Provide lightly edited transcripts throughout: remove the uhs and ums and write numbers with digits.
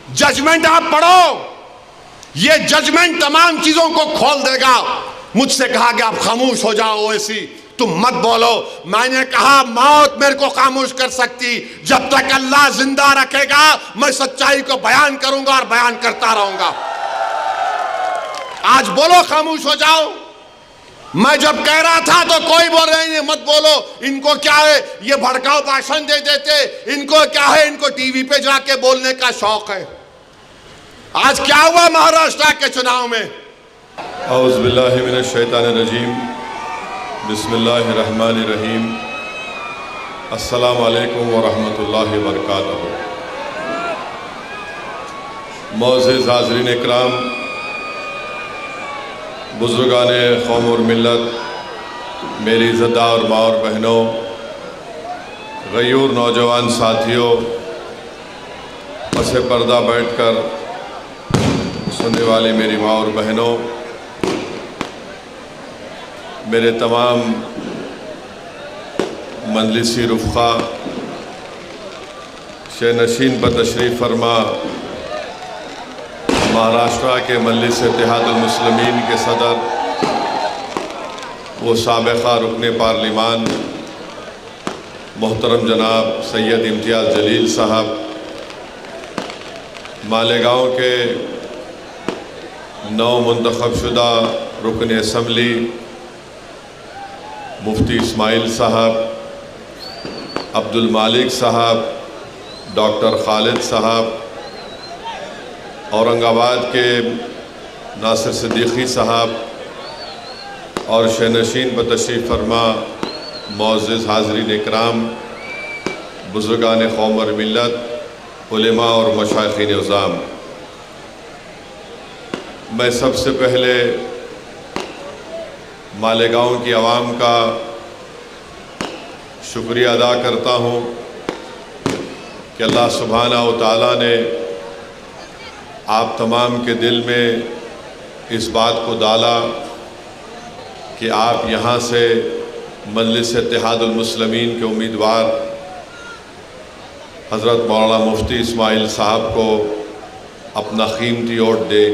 Judgement आप पढ़ो, ये जजमेंट तमाम चीजों को खोल देगा। मुझसे कहा कि आप खामोश हो जाओ ओवैसी, तुम मत बोलो। मैंने कहा मौत मेरे को खामोश कर सकती, जब तक अल्लाह जिंदा रखेगा मैं सच्चाई को बयान करूंगा और बयान करता रहूंगा। आज बोलो खामोश हो जाओ। मैं जब कह रहा था तो कोई बोल रहे हैं मत बोलो, इनको क्या है, ये भड़काऊ भाषण दे देते, इनको क्या है, इनको टीवी पे जाके बोलने का शौक है। आज क्या हुआ महाराष्ट्र के चुनाव में? औज़ु बिल्लाहि मिनश शैतानिर रजीम, बिस्मिल्लाहिर्रहमानिर्रहीम, अस्सलामु अलैकुम व रहमतुल्लाहि व बरकातहू। मोअज़्ज़िज़ हाज़रीन इकराम, बुज़ुर्गाने कौम और मिल्लत, मेरी इज़्ज़तदार माँ और बहनों, गयूर नौजवान साथियों, पसे पर्दा बैठकर सुनने वाली मेरी माँ और बहनों, मेरे तमाम मजलिसी रुफ़क़ा, शहनशीन पर तशरीफ़ फरमा महाराष्ट्र के मजलिस इत्तेहादुल मुस्लिमीन के सदर वो साबिक़ा रुकने पार्लिमान मोहतरम जनाब सैयद इम्तियाज़ जलील साहब, मालेगांव के नौ मुंतखब शुदा रुकन असम्बली मुफ्ती इस्माइल साहब, अब्दुल मालिक साहब, डॉक्टर खालिद साहब, औरंगाबाद के नासिर सिद्दीकी साहब और शहनशीन पर तशरीफ़ फरमा मुअज़्ज़िज़ हाज़रीन इकराम, बुज़ुर्गान कौम और मिल्लत, उलेमा और मशाइख़ीन उज़्ज़ाम, मैं सबसे पहले मालेगांव की आवाम का शुक्रिया अदा करता हूँ कि अल्लाह सुब्हानहू व तआला ने आप तमाम के दिल में इस बात को डाला कि आप यहाँ से मजलिस इत्तेहादुल मुस्लिमीन के उम्मीदवार हज़रत मौलाना मुफ्ती इस्माइल साहब को अपना कीमती वोट दे।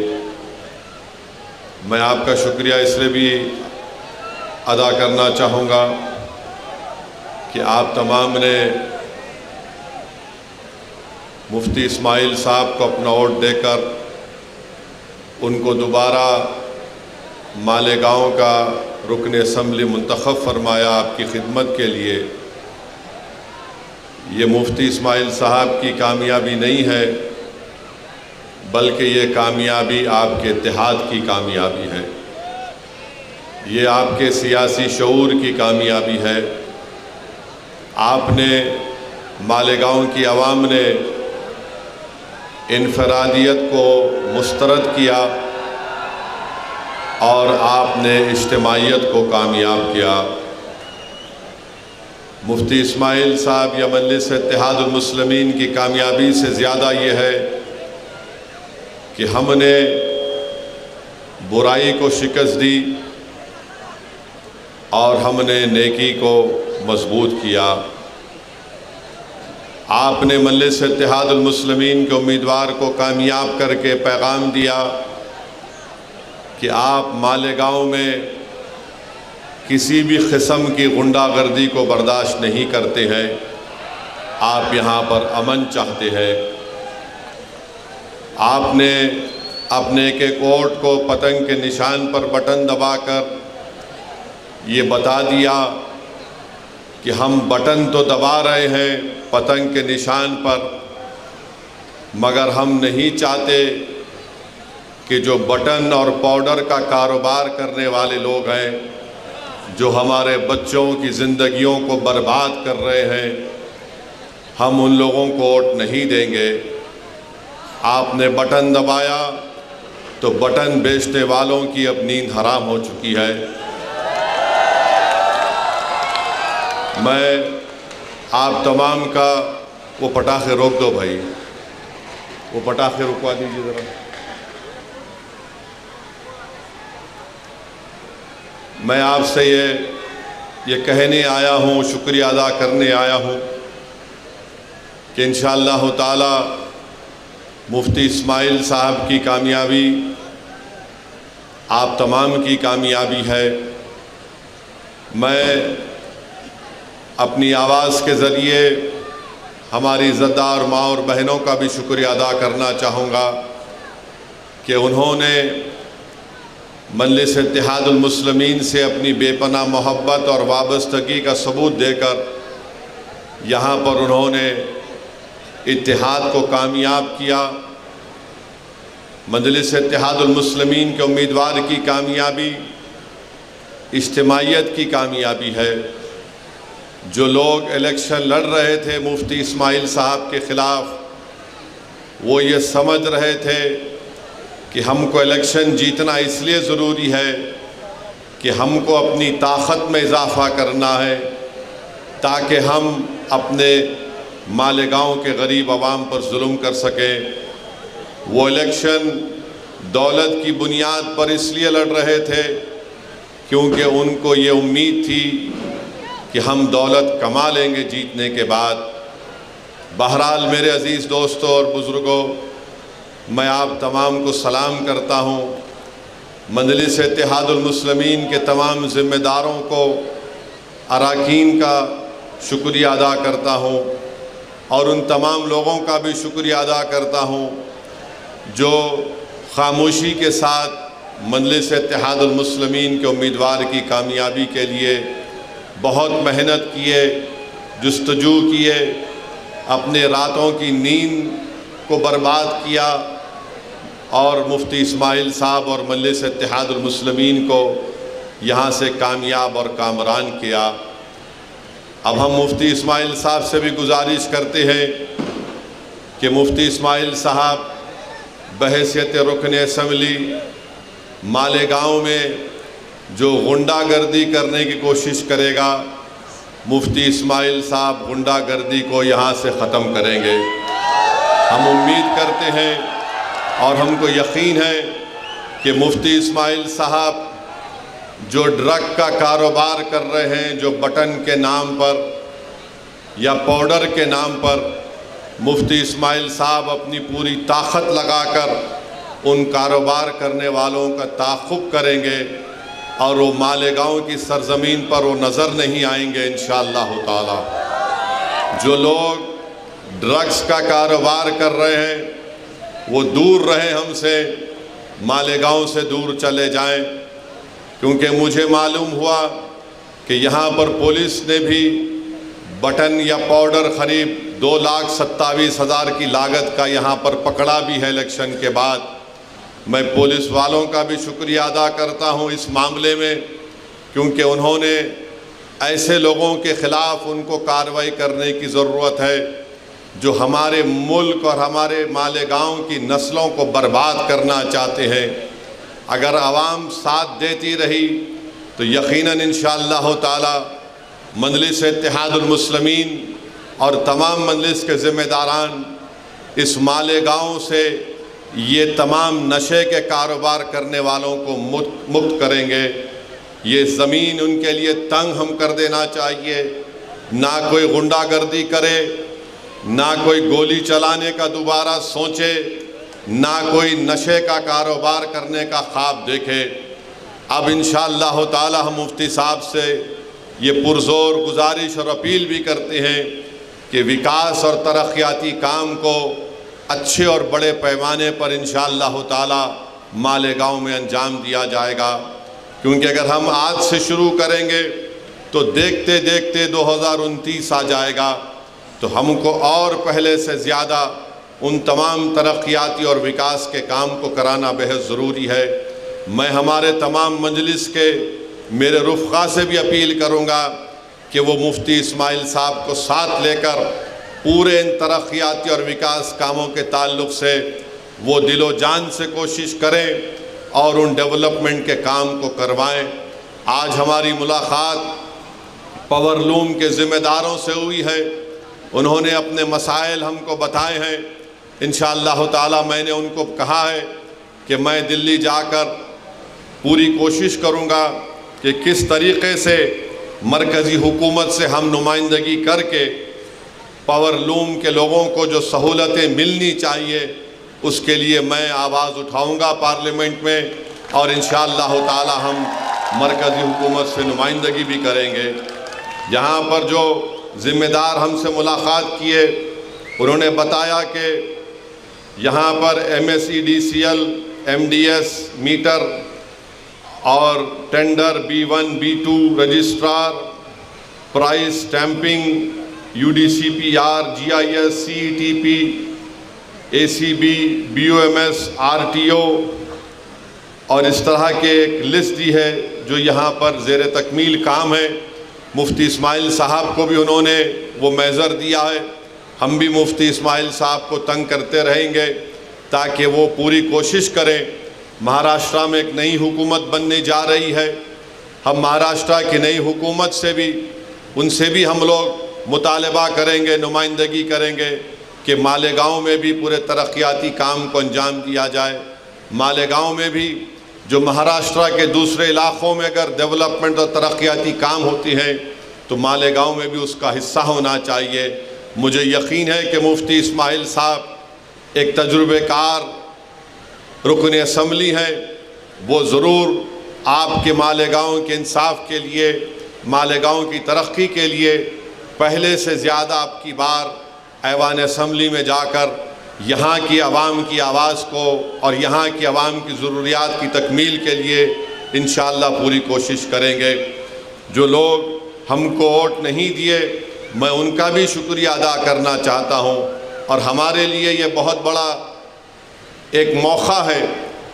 मैं आपका शुक्रिया इसलिए भी अदा करना चाहूँगा कि आप तमाम ने मुफ्ती इस्माइल साहब को अपना वोट देकर उनको दोबारा मालेगांव का रुकन असम्बली मुंतखब फरमाया आपकी खिदमत के लिए। ये मुफ्ती इस्माइल साहब की कामयाबी नहीं है, बल्कि ये कामयाबी आपके इत्तेहाद की कामयाबी है, ये आपके सियासी शऊर की कामयाबी है। आपने मालेगांव की आवाम ने इनफरादियत को मुस्तरद किया और आपने इज्तिमाइयत को कामयाब किया। मुफ्ती इस्माइल साहब या मजलिस इत्तेहादुल मुस्लिमीन की कामयाबी से ज़्यादा ये है कि हमने बुराई को शिकस्त दी और हमने नेकी को मजबूत किया। आपने मजलिस इत्तेहादुल मुस्लिमीन के उम्मीदवार को कामयाब करके पैगाम दिया कि आप मालेगांव में किसी भी किस्म की गुंडागर्दी को बर्दाश्त नहीं करते हैं, आप यहाँ पर अमन चाहते हैं। आपने अपने एक एक वोट को पतंग के निशान पर बटन दबाकर ये बता दिया कि हम बटन तो दबा रहे हैं पतंग के निशान पर, मगर हम नहीं चाहते कि जो बटन और पाउडर का कारोबार करने वाले लोग हैं, जो हमारे बच्चों की ज़िंदगियों को बर्बाद कर रहे हैं, हम उन लोगों को वोट नहीं देंगे। आपने बटन दबाया तो बटन बेचने वालों की अब नींद हराम हो चुकी है। मैं आप तमाम का वो पटाखे रोक दो भाई, वो पटाखे रुकवा दीजिए ज़रा। मैं आपसे ये कहने आया हूँ, शुक्रिया अदा करने आया हूँ कि इंशाअल्लाह ताला मुफ्ती इस्माइल साहब की कामयाबी आप तमाम की कामयाबी है। मैं अपनी आवाज़ के ज़रिए हमारी इज़्ज़तदार माँ और बहनों का भी शुक्रिया अदा करना चाहूँगा कि उन्होंने मजलिस इत्तेहादुल मुस्लिमीन से अपनी बेपनाह मोहब्बत और वाबस्तगी का सबूत देकर यहाँ पर उन्होंने इत्तेहाद को कामयाब किया। मजलिस इत्तेहादुल मुस्लिमीन के उम्मीदवार की कामयाबी इज्तिमाइयत की कामयाबी है। जो लोग इलेक्शन लड़ रहे थे मुफ्ती इस्माइल साहब के ख़िलाफ़, वो ये समझ रहे थे कि हमको इलेक्शन जीतना इसलिए ज़रूरी है कि हमको अपनी ताकत में इजाफ़ा करना है ताकि हम अपने मालेगांव के गरीब आवाम पर जुल्म कर सकें। वो इलेक्शन दौलत की बुनियाद पर इसलिए लड़ रहे थे क्योंकि उनको ये उम्मीद थी कि हम दौलत कमा लेंगे जीतने के बाद। बहरहाल मेरे अज़ीज़ दोस्तों और बुज़ुर्गों, मैं आप तमाम को सलाम करता हूँ। मजलिस इत्तेहादुल मुस्लिमीन के तमाम ज़िम्मेदारों को, अरकान का शुक्रिया अदा करता हूँ और उन तमाम लोगों का भी शुक्रिया अदा करता हूँ जो खामोशी के साथ मजलिस इत्तेहादुल मुस्लिमीन के उम्मीदवार की कामयाबी के लिए बहुत मेहनत किए, जुस्तजू किए, अपने रातों की नींद को बर्बाद किया और मुफ्ती इस्माइल साहब और मजलिस इत्तेहादुल मुस्लिमीन को यहाँ से कामयाब और कामरान किया। अब हम मुफ्ती इस्माइल साहब से भी गुजारिश करते हैं कि मुफ्ती इस्माइल साहब बहैसियत रुकन असम्बली मालेगांव में जो गुंडागर्दी करने की कोशिश करेगा, मुफ्ती इस्माइल साहब गुंडागर्दी को यहाँ से ख़त्म करेंगे। हम उम्मीद करते हैं और हमको यकीन है कि मुफ्ती इस्माइल साहब जो ड्रग का कारोबार कर रहे हैं, जो बटन के नाम पर या पाउडर के नाम पर, मुफ्ती इस्माइल साहब अपनी पूरी ताकत लगाकर उन कारोबार करने वालों का ताक़ुब करेंगे और वो मालेगांव की सरज़मीन पर वो नज़र नहीं आएंगे इंशाअल्लाह ताला। जो लोग ड्रग्स का कारोबार कर रहे हैं वो दूर रहें हमसे, मालेगांव से दूर चले जाएं, क्योंकि मुझे मालूम हुआ कि यहाँ पर पुलिस ने भी बटन या पाउडर ख़रीब 2,27,000 की लागत का यहाँ पर पकड़ा भी है इलेक्शन के बाद। मैं पुलिस वालों का भी शुक्रिया अदा करता हूँ इस मामले में, क्योंकि उन्होंने ऐसे लोगों के ख़िलाफ़ उनको कार्रवाई करने की ज़रूरत है जो हमारे मुल्क और हमारे मालेगांव की नस्लों को बर्बाद करना चाहते हैं। अगर आवाम साथ देती रही तो यकीनन इंशाअल्लाह ताला मजलिस इत्तेहादुल मुस्लिमीन और तमाम मजलिस के ज़िम्मेदारान इस मालेगांव से ये तमाम नशे के कारोबार करने वालों को मुक्त करेंगे। ये ज़मीन उनके लिए तंग हम कर देना चाहिए, ना कोई गुंडागर्दी करे, ना कोई गोली चलाने का दोबारा सोचे, ना कोई नशे का कारोबार करने का ख्वाब देखे। अब इंशाअल्लाह ताला हम मुफ्ती साहब से ये पुरज़ोर गुजारिश और अपील भी करते हैं कि विकास और तरक्याती काम को अच्छे और बड़े पैमाने पर इंशाअल्लाह ताला मालेगांव में अंजाम दिया जाएगा। क्योंकि अगर हम आज से शुरू करेंगे तो देखते देखते 2029 आ जाएगा, तो हमको और पहले से ज़्यादा उन तमाम तरक्याती और विकास के काम को कराना बेहद ज़रूरी है। मैं हमारे तमाम मजलिस के मेरे रुफ़क़ा से भी अपील करूँगा कि वो मुफ्ती इस्माइल साहब को साथ लेकर पूरे इन तरक्याती और विकास कामों के ताल्लुक़ से वो दिलो जान से कोशिश करें और उन डेवलपमेंट के काम को करवाएं। आज हमारी मुलाकात पावरलूम के ज़िम्मेदारों से हुई है, उन्होंने अपने मसाइल हमको बताए हैं। इंशाअल्लाह ताला मैंने उनको कहा है कि मैं दिल्ली जाकर पूरी कोशिश करूँगा कि किस तरीक़े से मरकज़ी हुकूमत से हम नुमाइंदगी करके पावरलूम के लोगों को जो सहूलतें मिलनी चाहिए उसके लिए मैं आवाज़ उठाऊंगा पार्लियामेंट में, और इंशाअल्लाह ताला हम मरकज़ी हुकूमत से नुमाइंदगी भी करेंगे। यहाँ पर जो ज़िम्मेदार हमसे मुलाकात किए उन्होंने बताया कि यहाँ पर MSEDCL, MDS मीटर और tender B1 B2 registrar, price stamping, UDCPR, GIS, CETP, ACB, BOMS, RTO और इस तरह के एक लिस्ट दी है जो यहाँ पर ज़ेर तकमील काम है। मुफ्ती इस्माइल साहब को भी उन्होंने वो मेज़र दिया है। हम भी मुफ्ती इस्माइल साहब को तंग करते रहेंगे ताकि वो पूरी कोशिश करें। महाराष्ट्र में एक नई हुकूमत बनने जा रही है। हम महाराष्ट्र की नई हुकूमत से भी, उनसे भी हम लोग मुतालबा करेंगे, नुमाइंदगी करेंगे कि मालेगांव में भी पूरे तरक्याती काम को अंजाम दिया जाए। मालेगांव में भी जो महाराष्ट्र के दूसरे इलाक़ों में अगर डेवलपमेंट और तरक्याती काम होती हैं तो मालेगांव में भी उसका हिस्सा होना चाहिए। मुझे यकीन है कि मुफ्ती इस्माइल साहब एक तजुर्बेकार रुकन असम्बली हैं, वो ज़रूर आपके मालेगांव के इंसाफ के लिए, मालेगांव की तरक्की के लिए पहले से ज़्यादा आपकी बार ऐवान असम्बली में जाकर यहाँ की आवाम की आवाज़ को और यहाँ की आवाम की ज़रूरियात की तकमील के लिए इंशाअल्लाह पूरी कोशिश करेंगे। जो लोग हमको वोट नहीं दिए, मैं उनका भी शुक्रिया अदा करना चाहता हूँ, और हमारे लिए ये बहुत बड़ा एक मौका है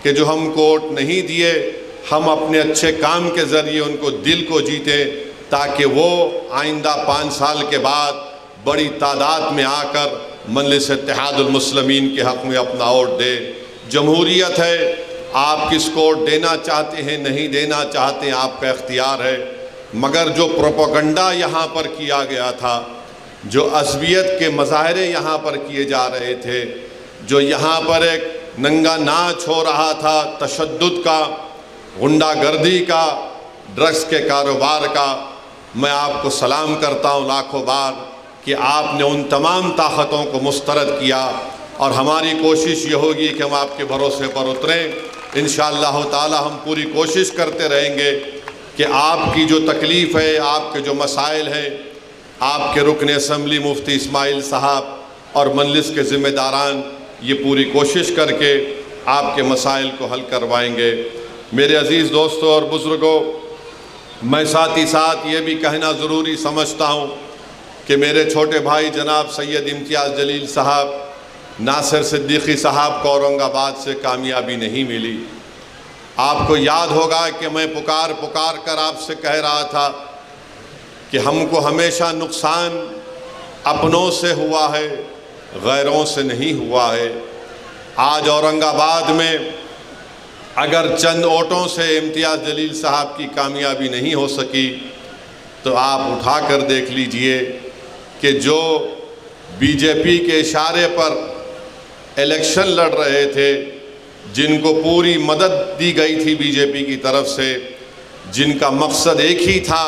कि जो हमको वोट नहीं दिए, हम अपने अच्छे काम के ज़रिए उनको दिल को जीतें, ताकि वो आइंदा 5 साल के बाद बड़ी तादाद में आकर मजलिस इत्तेहादुल मुस्लिमीन के हक़ में अपना वोट दे। जमहूरियत है, आप किसको वोट देना चाहते हैं, नहीं देना चाहते हैं, आपका इख्तियार है। मगर जो प्रोपेगेंडा यहाँ पर किया गया था, जो अज़बियत के मज़ाहरे यहाँ पर किए जा रहे थे, जो यहाँ पर एक नंगा नाच हो रहा था तशद्दुद का, गुंडागर्दी का, ड्रग्स के कारोबार का, मैं आपको सलाम करता हूँ लाखों बार कि आपने उन तमाम ताकतों को मुस्तरद किया। और हमारी कोशिश ये होगी कि हम आपके भरोसे पर उतरें। इंशाअल्लाह ताला हम पूरी कोशिश करते रहेंगे कि आपकी जो तकलीफ़ है, आपके जो मसाइल हैं, आपके रुकन असम्बली मुफ्ती इस्माइल साहब और मजलिस के ज़िम्मेदारान ये पूरी कोशिश करके आपके मसाइल को हल करवाएंगे। मेरे अज़ीज़ दोस्तों और बुज़ुर्गों, मैं साथ ही साथ ये भी कहना ज़रूरी समझता हूँ कि मेरे छोटे भाई जनाब सैयद इम्तियाज़ जलील साहब, नासिर सिद्दीकी साहब को औरंगाबाद से कामयाबी नहीं मिली। आपको याद होगा कि मैं पुकार कर आपसे कह रहा था कि हमको हमेशा नुकसान अपनों से हुआ है, गैरों से नहीं हुआ है। आज औरंगाबाद में अगर चंद वोटों से इम्तियाज़ जलील साहब की कामयाबी नहीं हो सकी, तो आप उठा कर देख लीजिए कि जो बीजेपी के इशारे पर इलेक्शन लड़ रहे थे, जिनको पूरी मदद दी गई थी बीजेपी की तरफ से, जिनका मकसद एक ही था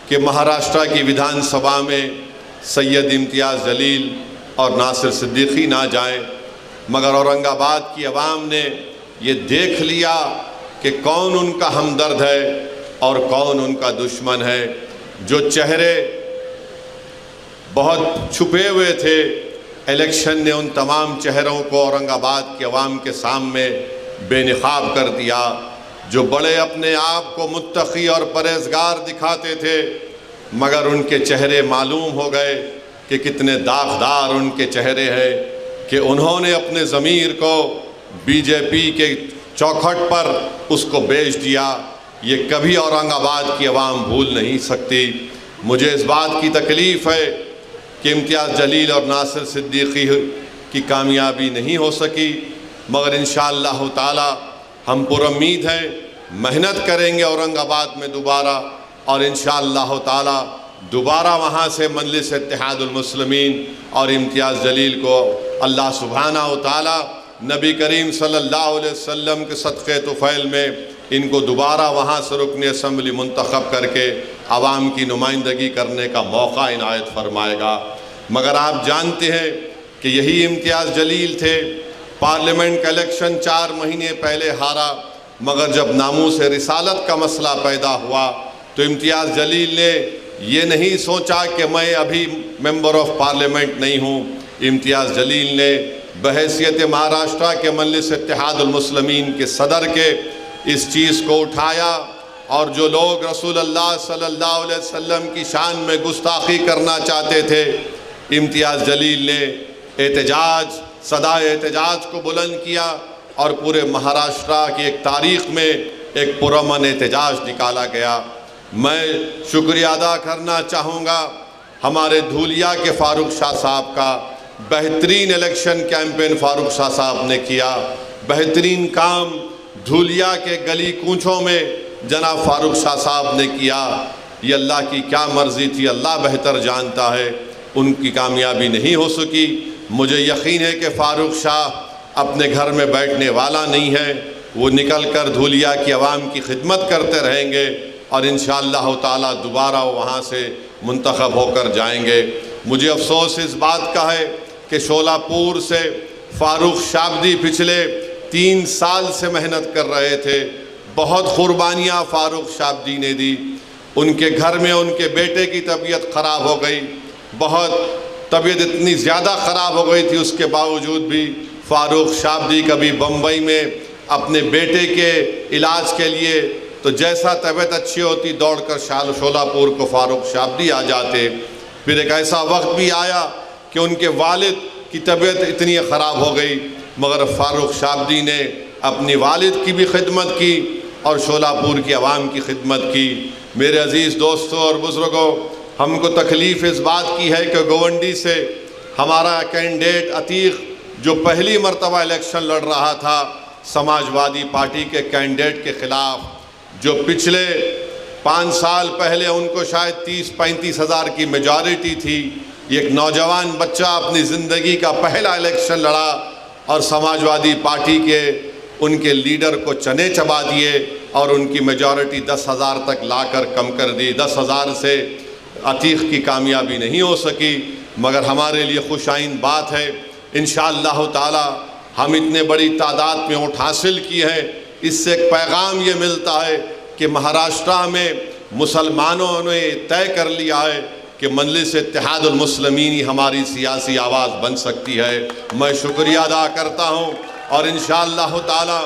कि महाराष्ट्र की विधानसभा में सैयद इम्तियाज़ जलील और नासिर सिद्दीकी ना जाएं, मगर औरंगाबाद की आवाम ने ये देख लिया कि कौन उनका हमदर्द है और कौन उनका दुश्मन है। जो चेहरे बहुत छुपे हुए थे, इलेक्शन ने उन तमाम चेहरों को औरंगाबाद के अवाम के सामने बेनकाब कर दिया। जो बड़े अपने आप को मुत्तकी और परहेज़गार दिखाते थे, मगर उनके चेहरे मालूम हो गए कि कितने दागदार उनके चेहरे हैं, कि उन्होंने अपने ज़मीर को बीजेपी के चौखट पर उसको बेच दिया। ये कभी औरंगाबाद की आवाम भूल नहीं सकती। मुझे इस बात की तकलीफ़ है कि इम्तियाज़ जलील और नासिर सिद्दीकी की कामयाबी नहीं हो सकी, मगर इंशाअल्लाह ताला हम पुरुम्मीद हैं, मेहनत करेंगे औरंगाबाद में दोबारा, और इंशाअल्लाह ताला दोबारा वहाँ से मजलिस इत्तेहादुल मुस्लिमीन और इम्तियाज़ जलील को अल्लाह सुब्हानहू ताला नबी करीम सल्लल्लाहु अलैहि वसल्लम के सदक़े तुफ़ैल में इनको दोबारा वहाँ से रुकन असम्बली मुंतखब करके आवाम की नुमाइंदगी करने का मौका इनायत फरमाएगा। मगर आप जानते हैं कि यही इम्तियाज़ जलील थे पार्लियामेंट का इलेक्शन 4 महीने पहले हारा, मगर जब नामूस रिसालत का मसला पैदा हुआ तो इम्तियाज़ जलील ने ये नहीं सोचा कि मैं अभी मेंबर ऑफ पार्लियामेंट नहीं हूँ। इम्तियाज़ जलील ने बहैसियत महाराष्ट्र के मजलिस इत्तेहादुल मुस्लिमीन के सदर के इस चीज़ को उठाया, और जो लोग रसूल अल्लाह सल्लल्लाहु अलैहि वसल्लम की शान में गुस्ताखी करना चाहते थे, इम्तियाज़ जलील ने एहतजाज, सदा एहतजाज को बुलंद किया और पूरे महाराष्ट्र की एक तारीख़ में एक पुरअमन एहतजाज निकाला गया। मैं शुक्रिया अदा करना चाहूँगा हमारे धूलिया के फ़ारूक शाह साहब का। बेहतरीन इलेक्शन कैंपेन फ़ारूक शाह साहब ने किया, बेहतरीन काम धूलिया के गली कूचों में जनाब फ़ारूक शाह साहब ने किया। ये अल्लाह की क्या मर्ज़ी थी, अल्लाह बेहतर जानता है। उनकी कामयाबी नहीं हो सकी। मुझे यकीन है कि फ़ारूक शाह अपने घर में बैठने वाला नहीं है, वो निकल कर धूलिया की आवाम की खिदमत करते रहेंगे और इंशाअल्लाह ताला दोबारा वो वहाँ से मुंतखब होकर जाएंगे। मुझे अफसोस इस बात का है कि शोलापुर से फ़ारूक शाबदी पिछले 3 साल से मेहनत कर रहे थे। बहुत कुर्बानियाँ फ़ारूक शाबदी ने दी। उनके घर में उनके बेटे की तबीयत ख़राब हो गई, बहुत तबीयत इतनी ज़्यादा ख़राब हो गई थी, उसके बावजूद भी फ़ारूक शाबदी कभी बम्बई में अपने बेटे के इलाज के लिए, तो जैसा तबीयत अच्छी होती दौड़कर शोलापुर को फ़ारूक शाबदी आ जाते। फिर एक ऐसा वक्त भी आया कि उनके वालिद की तबीयत इतनी ख़राब हो गई, मगर फ़ारूक शाबदी ने अपनी वालिद की भी खिदमत की और शोलापुर की आवाम की खिदमत की। मेरे अज़ीज़ दोस्तों और बुज़ुर्गों, हमको तकलीफ़ इस बात की है कि गोवंडी से हमारा कैंडिडेट अतीक़ जो पहली मरतबा इलेक्शन लड़ रहा था समाजवादी पार्टी के कैंडिडेट के ख़िलाफ़, जो पिछले 5 साल पहले उनको शायद 30-35 हज़ार की मेजॉरिटी थी, एक नौजवान बच्चा अपनी ज़िंदगी का पहला इलेक्शन लड़ा और समाजवादी पार्टी के उनके लीडर को चने चबा दिए और उनकी मेजॉरिटी 10,000 तक लाकर कम कर दी। 10,000 से अतीक़ की कामयाबी नहीं हो सकी, मगर हमारे लिए खुशाइन बात है। इंशाअल्लाह ताला हम इतने बड़ी तादाद में वोट हासिल की है, इससे एक पैगाम ये मिलता है कि महाराष्ट्र में मुसलमानों ने तय कर लिया है कि मजलिस इत्तेहादुल मुस्लिमीन ही हमारी सियासी आवाज़ बन सकती है। मैं शुक्रिया अदा करता हूँ और इंशाअल्लाह ताला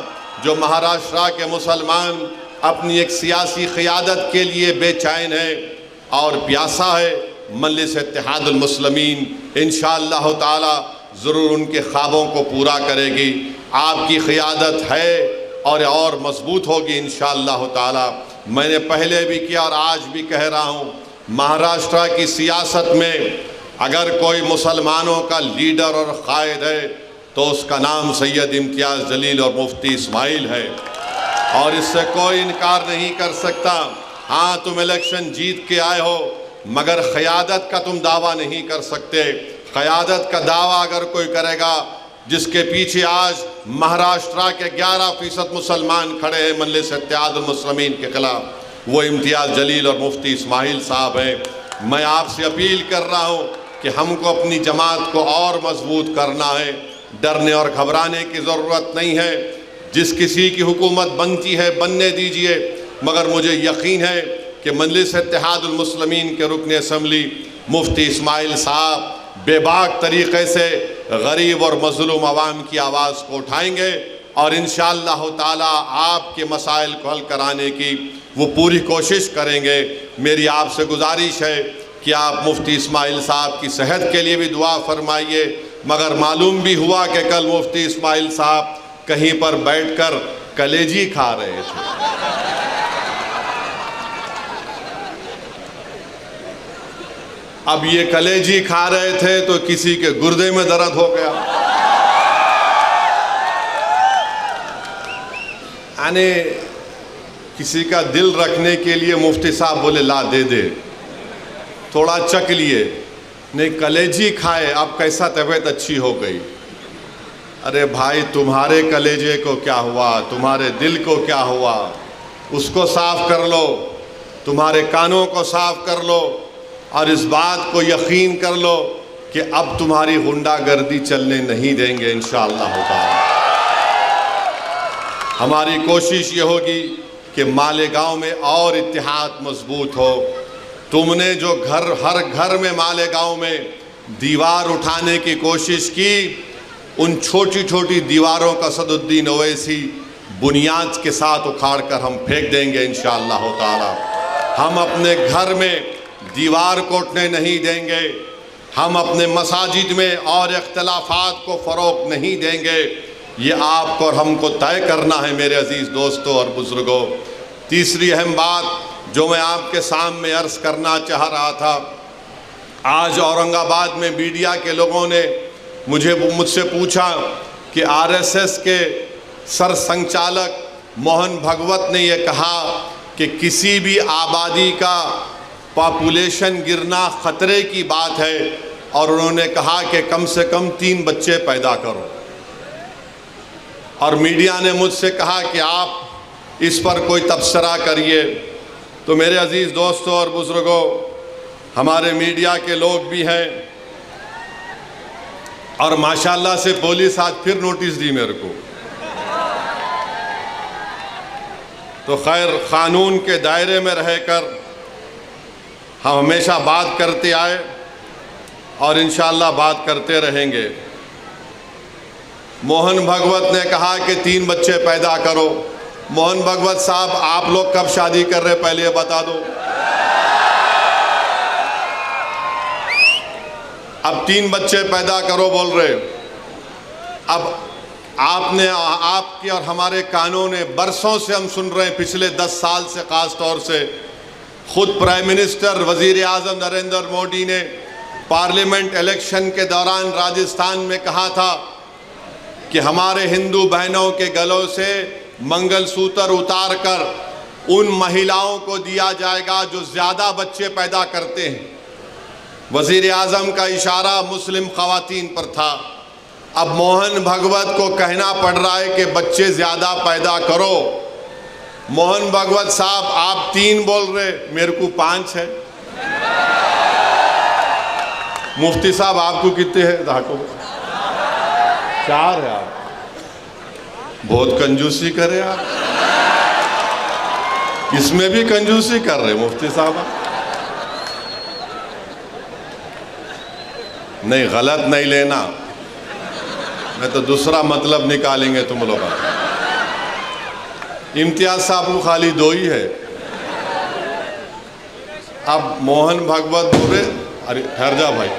जो महाराष्ट्र के मुसलमान अपनी एक सियासी क़ियादत के लिए बेचैन है और प्यासा है, मजलिस इत्तेहादुल मुस्लिमीन इंशाअल्लाह ताला ज़रूर उनके ख्वाबों को पूरा करेगी। आपकी क़ियादत है और मज़बूत होगी इंशाअल्लाह ताला। मैंने पहले भी किया और आज भी कह रहा हूँ, महाराष्ट्र की सियासत में अगर कोई मुसलमानों का लीडर और क़ायद है तो उसका नाम सैयद इम्तियाज़ जलील और मुफ्ती इस्माइल है और इससे कोई इनकार नहीं कर सकता। हाँ, तुम इलेक्शन जीत के आए हो, मगर क़यादत का तुम दावा नहीं कर सकते। क़यादत का दावा अगर कोई करेगा जिसके पीछे आज महाराष्ट्र के 11% मुसलमान खड़े हैं मजलिस इत्तेहादुल मुस्लिमीन के ख़िलाफ़, वो इम्तियाज़ जलील और मुफ्ती इस्माइल साहब हैं। मैं आपसे अपील कर रहा हूँ कि हमको अपनी जमात को और मजबूत करना है। डरने और घबराने की ज़रूरत नहीं है। जिस किसी की हुकूमत बनती है बनने दीजिए, मगर मुझे यकीन है कि मजलिस इत्तेहादुल मुस्लिमीन के रुकन असम्बली मुफ्ती इस्माइल साहब बेबाक तरीक़े से गरीब और मज़लूम आवाम की आवाज़ को उठाएंगे और इंशाअल्लाह ताला आपके मसाइल को हल कराने की वो पूरी कोशिश करेंगे। मेरी आपसे गुजारिश है कि आप मुफ्ती इस्माइल साहब की सेहत के लिए भी दुआ फरमाइए। मगर मालूम भी हुआ कि कल मुफ्ती इस्माइल साहब कहीं पर बैठकर कलेजी खा रहे थे। अब ये कलेजी खा रहे थे तो किसी के गुर्दे में दर्द हो गया। यानी किसी का दिल रखने के लिए मुफ्ती साहब बोले ला दे दे, थोड़ा चख लिए, नहीं कलेजी खाए, अब कैसा तबीयत अच्छी हो गई। अरे भाई, तुम्हारे कलेजे को क्या हुआ, तुम्हारे दिल को क्या हुआ, उसको साफ कर लो, तुम्हारे कानों को साफ कर लो और इस बात को यकीन कर लो कि अब तुम्हारी गुंडागर्दी चलने नहीं देंगे इंशाअल्लाह ताला। हमारी कोशिश ये होगी कि मालेगांव में और इत्तेहाद मजबूत हो। तुमने जो हर घर में मालेगांव में दीवार उठाने की कोशिश की, उन छोटी छोटी दीवारों का असदुद्दीन ओवैसी बुनियाद के साथ उखाड़ कर हम फेंक देंगे इंशाअल्लाह ताला। हम अपने घर में दीवार को उठने नहीं देंगे, हम अपने मसाजिद में और इख्तिलाफात को फ़रोग़ नहीं देंगे। ये आपको और हमको तय करना है मेरे अज़ीज़ दोस्तों और बुज़ुर्गों। तीसरी अहम बात जो मैं आपके सामने अर्ज़ करना चाह रहा था, आज औरंगाबाद में मीडिया के लोगों ने मुझसे पूछा कि आरएसएस के सरसंघचालक मोहन भागवत ने यह कहा कि किसी भी आबादी का पॉपुलेशन गिरना ख़तरे की बात है, और उन्होंने कहा कि कम से कम 3 बच्चे पैदा करो। और मीडिया ने मुझसे कहा कि आप इस पर कोई तबसरा करिए। तो मेरे अज़ीज़ दोस्तों और बुज़ुर्गों, हमारे मीडिया के लोग भी हैं, और माशाल्लाह से पुलिस आज फिर नोटिस दी मेरे को। तो खैर, क़ानून के दायरे में रहकर हम हमेशा बात करते आए और इंशाअल्लाह बात करते रहेंगे। मोहन भागवत ने कहा कि 3 बच्चे पैदा करो। मोहन भागवत साहब, आप लोग कब शादी कर रहे, पहले ये बता दो। अब 3 बच्चे पैदा करो बोल रहे। अब आपके और हमारे कानों ने बरसों से हम सुन रहे हैं, पिछले 10 साल से ख़ास तौर से खुद प्राइम मिनिस्टर वज़ीर आज़म नरेंद्र मोदी ने पार्लियामेंट इलेक्शन के दौरान राजस्थान में कहा था कि हमारे हिंदू बहनों के गलों से मंगलसूत्र उतार कर उन महिलाओं को दिया जाएगा जो ज़्यादा बच्चे पैदा करते हैं। वज़ीर आज़म का इशारा मुस्लिम ख़वातीन पर था। अब मोहन भागवत को कहना पड़ रहा है कि बच्चे ज़्यादा पैदा करो। मोहन भागवत साहब, आप 3 बोल रहे, मेरे को 5 है। मुफ्ती साहब, आपको कितने हैं? धाको 4 है। आप बहुत कंजूसी करे, आप इसमें भी कंजूसी कर रहे मुफ्ती साहब। नहीं, गलत नहीं लेना, मैं तो दूसरा मतलब निकालेंगे तुम लोग। इम्तियाज साहब को खाली 2 ही है। अब मोहन भागवत बोल रहे, अरे ठहर जा भाई,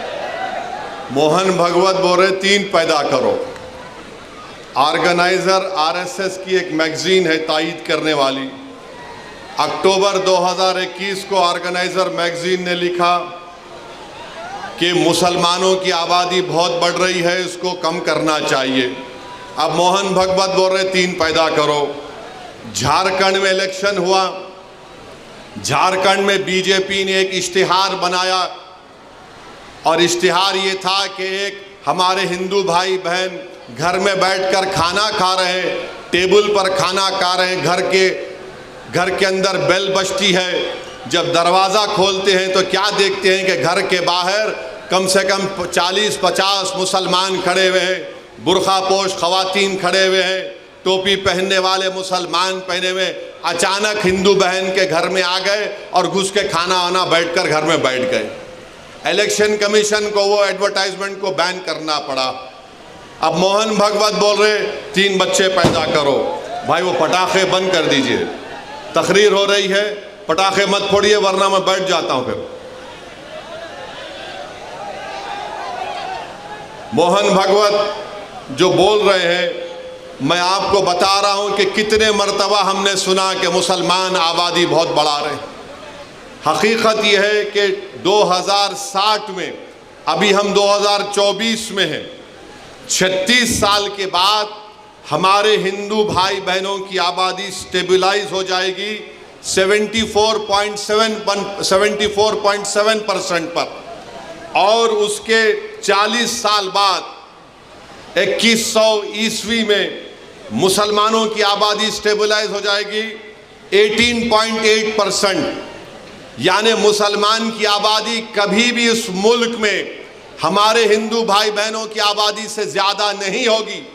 मोहन भागवत बोल रहे 3 पैदा करो। ऑर्गेनाइज़र आरएसएस की एक मैगज़ीन है तायीद करने वाली, अक्टूबर 2021 को ऑर्गेनाइज़र मैगज़ीन ने लिखा कि मुसलमानों की आबादी बहुत बढ़ रही है, इसको कम करना चाहिए। अब मोहन भागवत बोल रहे 3 पैदा करो। झारखंड में इलेक्शन हुआ, झारखंड में बीजेपी ने एक इश्तिहार बनाया, और इश्तिहार ये था कि एक हमारे हिंदू भाई बहन घर में बैठकर खाना खा रहे हैं, टेबल पर खाना खा रहे हैं, घर के अंदर बेल बजती है, जब दरवाज़ा खोलते हैं तो क्या देखते हैं कि घर के बाहर कम से कम 40-50 मुसलमान खड़े हुए हैं, बुरखापोश ख़वातीन खड़े हुए हैं, टोपी पहनने वाले मुसलमान पहने हुए। अचानक हिंदू बहन के घर में आ गए और घुस के खाना वाना बैठकर घर में बैठ गए। इलेक्शन कमीशन को वो एडवर्टाइजमेंट को बैन करना पड़ा। अब मोहन भागवत बोल रहे 3 बच्चे पैदा करो। भाई, वो पटाखे बंद कर दीजिए, तकरीर हो रही है, पटाखे मत फोड़िए वरना मैं बैठ जाता हूं। फिर मोहन भागवत जो बोल रहे हैं, मैं आपको बता रहा हूं कि कितने मर्तबा हमने सुना कि मुसलमान आबादी बहुत बढ़ा रहे। हकीकत यह है कि 2060 में, अभी हम 2024 में हैं, 36 साल के बाद हमारे हिंदू भाई बहनों की आबादी स्टेबलाइज हो जाएगी 74.7% पर, और उसके 40 साल बाद 2100 ईस्वी में मुसलमानों की आबादी स्टेबलाइज हो जाएगी 18.8%। यानी मुसलमान की आबादी कभी भी इस मुल्क में हमारे हिंदू भाई बहनों की आबादी से ज़्यादा नहीं होगी।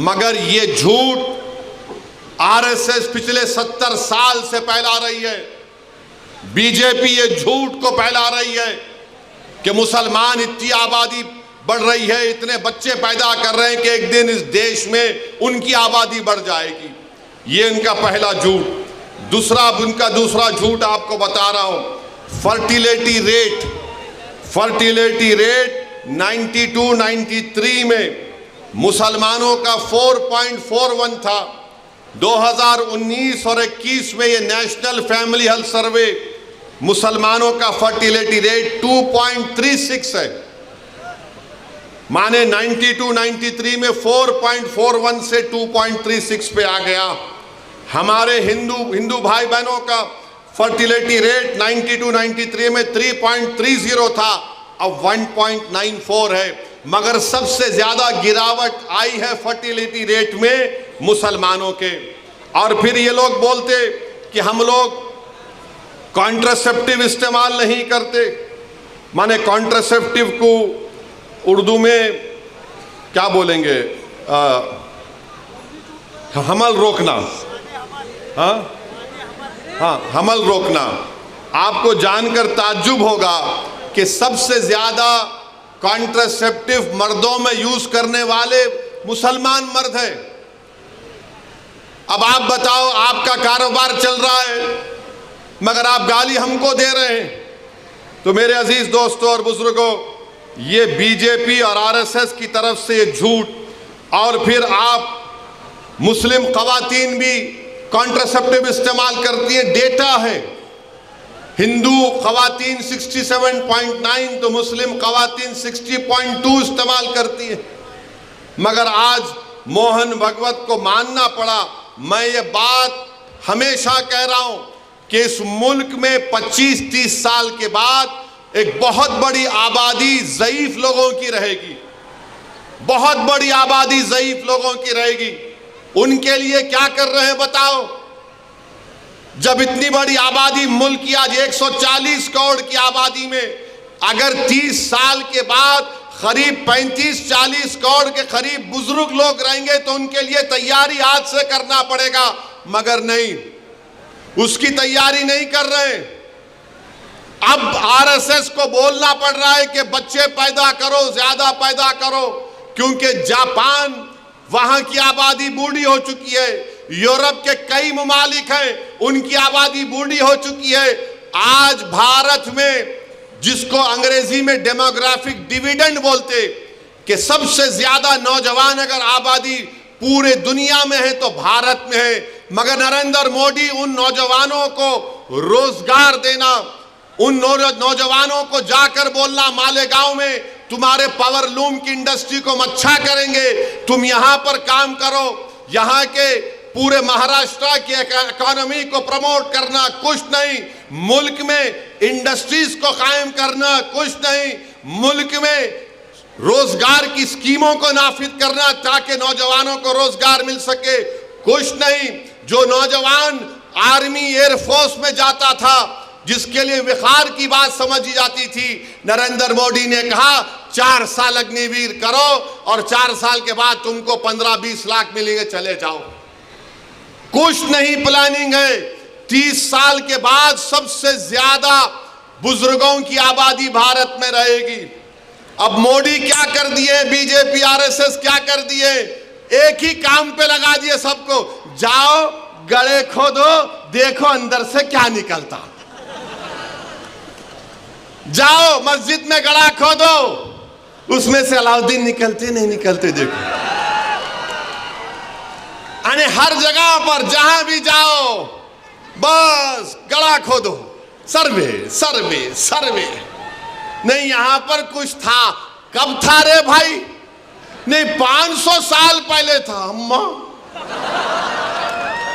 मगर ये झूठ आरएसएस पिछले 70 साल से फैला रही है। बीजेपी ये झूठ को फैला रही है कि मुसलमान इतनी आबादी बढ़ रही है, इतने बच्चे पैदा कर रहे हैं कि एक दिन इस देश में उनकी आबादी बढ़ जाएगी। ये इनका पहला झूठ। उनका दूसरा झूठ आपको बता रहा हूं, फर्टिलिटी रेट 92-93 में मुसलमानों का 4.41 था। 2019 और 21 में ये नेशनल फैमिली हेल्थ सर्वे, मुसलमानों का फर्टिलिटी रेट 2.36 है। माने 92-93 में 4.41 से 2.36 पे आ गया। हमारे हिंदू भाई बहनों का फर्टिलिटी रेट 92-93 में 3.30 था, अब 1.94 है। मगर सबसे ज्यादा गिरावट आई है फर्टिलिटी रेट में मुसलमानों के। और फिर ये लोग बोलते कि हम लोग कॉन्ट्रासेप्टिव इस्तेमाल नहीं करते। माने कॉन्ट्रासेप्टिव को उर्दू में क्या बोलेंगे? हमल रोकना। हाँ, हमल रोकना। आपको जानकर ताज्जुब होगा कि सबसे ज्यादा कॉन्ट्रासेप्टिव मर्दों में यूज करने वाले मुसलमान मर्द हैं। अब आप बताओ, आपका कारोबार चल रहा है मगर आप गाली हमको दे रहे हैं। तो मेरे अजीज दोस्तों और बुजुर्गों, ये बीजेपी और आरएसएस की तरफ से ये झूठ। और फिर आप मुस्लिम खवातीन भी कॉन्ट्रासेप्टिव इस्तेमाल करती है, डेटा है। हिंदू खवातीन 67.9 तो मुस्लिम खवातीन 60.2 इस्तेमाल करती है। मगर आज मोहन भगवत को मानना पड़ा। मैं ये बात हमेशा कह रहा हूं कि इस मुल्क में 25-30 साल के बाद एक बहुत बड़ी आबादी ज़ईफ लोगों की रहेगी। बहुत बड़ी आबादी ज़ईफ लोगों की रहेगी। उनके लिए क्या कर रहे हैं बताओ? जब इतनी बड़ी आबादी, मुल्क की आज 140 करोड़ की आबादी में अगर 30 साल के बाद करीब 35-40 करोड़ के करीब बुजुर्ग लोग रहेंगे तो उनके लिए तैयारी आज से करना पड़ेगा। मगर नहीं, उसकी तैयारी नहीं कर रहे। अब आरएसएस को बोलना पड़ रहा है कि बच्चे पैदा करो, ज्यादा पैदा करो, क्योंकि जापान, वहां की आबादी बूढ़ी हो चुकी है। यूरोप के कई ममालिक हैं, उनकी आबादी बूढ़ी हो चुकी है। आज भारत में, जिसको अंग्रेजी में डेमोग्राफिक डिविडेंड बोलते, कि सबसे ज्यादा नौजवान अगर आबादी पूरे दुनिया में है तो भारत में है। मगर नरेंद्र मोदी उन नौजवानों को रोजगार देना, उन नौजवानों को जाकर बोलना मालेगांव में तुम्हारे पावर लूम की इंडस्ट्री को हम अच्छा करेंगे, तुम यहां पर काम करो। यहां के पूरे महाराष्ट्र की इकोनॉमी को प्रमोट करना, कुछ नहीं। मुल्क में इंडस्ट्रीज को कायम करना, कुछ नहीं। मुल्क में रोजगार की स्कीमों को नाफिज करना ताकि नौजवानों को रोजगार मिल सके, कुछ नहीं। जो नौजवान आर्मी एयरफोर्स में जाता था, जिसके लिए विखार की बात समझी जाती थी, नरेंद्र मोदी ने कहा 4 साल अग्निवीर करो और 4 साल के बाद तुमको 15-20 लाख मिलेंगे, चले जाओ। कुछ नहीं प्लानिंग है। 30 साल के बाद सबसे ज्यादा बुजुर्गों की आबादी भारत में रहेगी। अब मोदी क्या कर दिए, बीजेपी आरएसएस क्या कर दिए? एक ही काम पे लगा दिए सबको, जाओ गड़े खोदो, देखो अंदर से क्या निकलता। जाओ मस्जिद में गड़ा खोदो, उसमें से अलाउद्दीन निकलते नहीं निकलते देखो। यानी हर जगह पर जहां भी जाओ बस गड़ा खोदो, सर्वे सर्वे सर्वे। नहीं, यहां पर कुछ था। कब था रे भाई? नहीं, 500 साल पहले था। अम्मा,